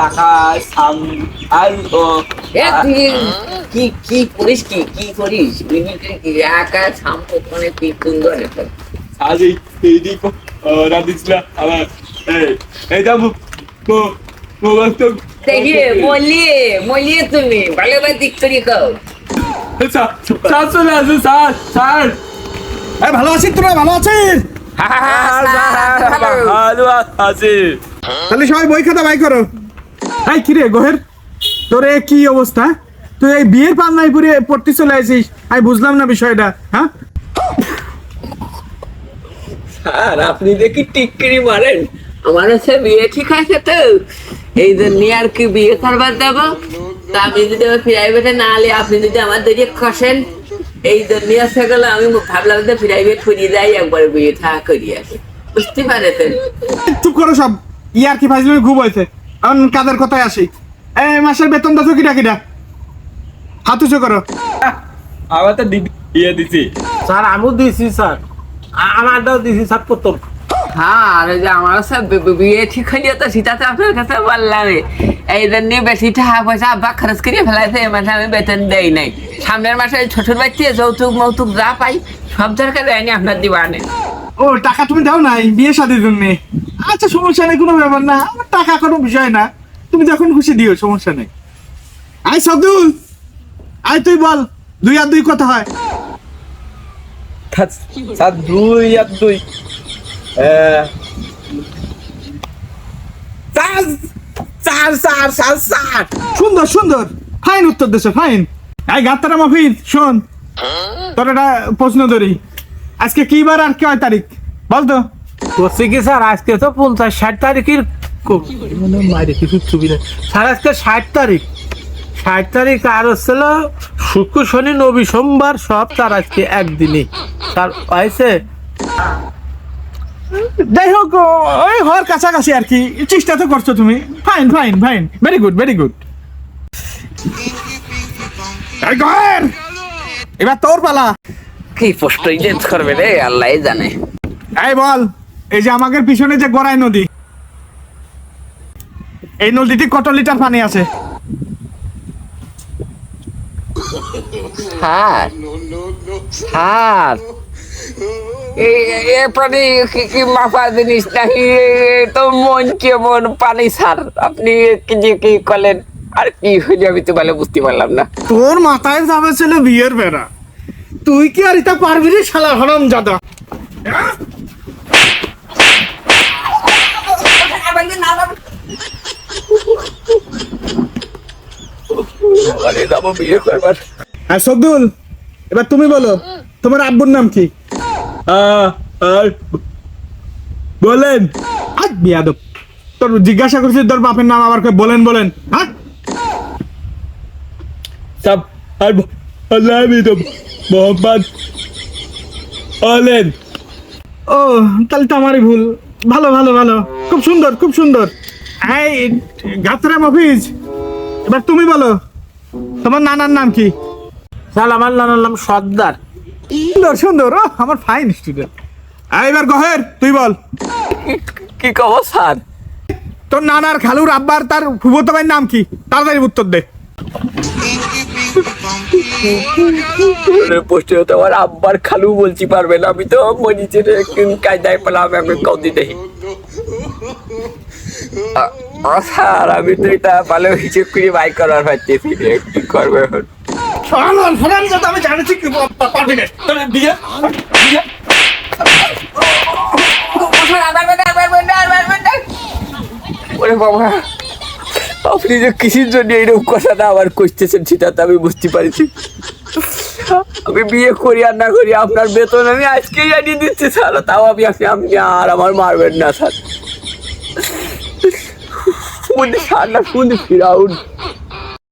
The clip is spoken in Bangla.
আকাশ আর ও কি কি করিস কি করিস আকাশ মানে কি সুন্দর সাজি এদিক রাদিসলা আমার এই যাবো তো দেখে মলিয়ে তুমি ভালোভাবে দিক করি খাও স্যার চলে আসুন স্যার ভালো আছিস তোরা, ভালো আছিস? ভালো আছি। তাহলে সবাই বই খাতা বাই করো। এই কিরে গোহের, তোর এ কি অবস্থা? তুই এই বিয়ের পান্নায় পুরে পড়তে চলে আসিস, আমি বুঝলাম না বিষয়টা। হ্যাঁ স্যার আপনি দেখি টিক্কিরি মারেন, আমার হচ্ছে বিয়ে ঠিক আছে তো এই জন্য আর কি বিয়ে করবার দেবো। তা আমি যদি আমার প্রাইভেটে না হলে আপনি যদি আমার দিকে খসেন, এই জন্য আসা গেলে আমি ভাবলাম যে প্রাইভেট করিয়ে যাই, একবার বিয়ে থা করিয়ে আসে, বুঝতে পারেছেন? চুপ করো সব, ইয়ার কি ফাইজলামি খুব হয়েছে। এখন কাদের কথায় আসি। এই মাসের বেতন দাও কিটা হাত উঁচু করো। আমার তো দিয়ে দিছি স্যার, আমিও দিয়েছি স্যার, আমারটাও দিয়েছি স্যার প্রথম। হ্যাঁ, আর ওই যে আমার সব বিয়ে ঠিক হয়ে তো সেটাতে আপনার কাছে বললাম, এই জন্য বেশি টাকা পয়সা আব্বা খরচ করে ফেলাইছে, এই মাসে আমি বেতন দেই নাই। সামনের মাসে ছোটর বাচ্চা যৌতুক মৌতুক যা পাই সব দরকার দেয়নি আপনার দিবানে। ও টাকা তুমি দাও নাই বিয়ে শাদির জন্য? আচ্ছা সমস্যা নেই, কোনো ব্যাপার না, আমার টাকা কোনো বিষয় না, তুমি যখন খুশি দিও, সমস্যা নেই। আয় সাদুল, আয় তুই বল, 2 আর 2 কথা হয়। স্যার 2 আর 2 স্যার সুন্দর সুন্দর, ফাইন উত্তর দিছে, ফাইন। এই গাত্তারা মাফিজ শোন, তোর একটা প্রশ্ন ধরি, আজকে কি বার আর কয় তারিখ বল তো? করছি কি স্যার, আজকে তো 50-60 তারিখের মাইরে কিছু ছবি না স্যার, আজকে 60 তারিখ। 60 তারিখ আর হচ্ছিল শুক্র শনি রবি সোমবার সব, তার আজকে একদিনই স্যার হয়েছে। যাই হোক, ওই হওয়ার কাছাকাছি আর কি, চেষ্টা তো করছো তুমি, fine fine fine, very good very good. এবার তোর পালা। কি পোস্ট চেঞ্জ করবে রে আল্লাহ জানে। এই বল, এই যে আমাদের পিছনে যে গড়াই নদী, এই নদীতে কত লিটার পানি আছে? স্যার স্যার এ পানি কি মাপা জিনিস নাকি? তো মন কেমন পানি স্যার, আপনি কি করলেন আর কি হইলে আমি তো ভালো বুঝতে পারলাম না। তোর মাথায় যাবে ছিল বিয়ের বেড়া, তুই কি আর এটা পারবি রে শালা হরাম জাদা? আর সবদুল, এবার তুমি বলো, তোমার আব্বুর নাম কি? বলেন। আজ বিয়াদব, তোর জিজ্ঞাসা করছিস তোর বাপের নাম, আবার বলেন বলেন, হ্যাঁ? সব আর আমি তো মোহাম্মদ বলেন। ও তাহলে তো আমারই ভুল। ভালো ভালো ভালো, খুব সুন্দর খুব সুন্দর। এই গাত্রা মফিজ, এবার তুমি বলো, তোমার নানার নাম কি? স্যার আমার নানার নাম সর্দার। সুন্দর সুন্দর, ও আমার ফাইন স্টুডেন্ট। এবার গহের তুই বল, কি কব স্যার? তোর নানার খালুর আব্বার তার ফুফতো ভাইয়ের নাম কি? তাড়াতাড়ি উত্তর দে। পোস্টে তো আমার আব্বার খালু বলতে পারবে না, আমি তো মরিচের কায়দায় পেলাম, আমি কৌদি দেখি। স্যার আমি তো এটা ভালো হিসেব করে বাই করার পারতেছি, কি করবে এখন? আমি জানিছি কি পারবি না তোর বিয়ে বিয়ে। ওরে বাবা, আপনি যে কিসের জন্য এইরকম কথাটা আবার করতেছেন সেটা তো আমি বুঝতে পারছি। আমি বিয়ে করি আর না করি আপনার বেতন আমি আজকেই জানিয়ে দিচ্ছি স্যার, তাও আপনি আর আমার মারবেন না স্যার। স্যার না ফিরাউন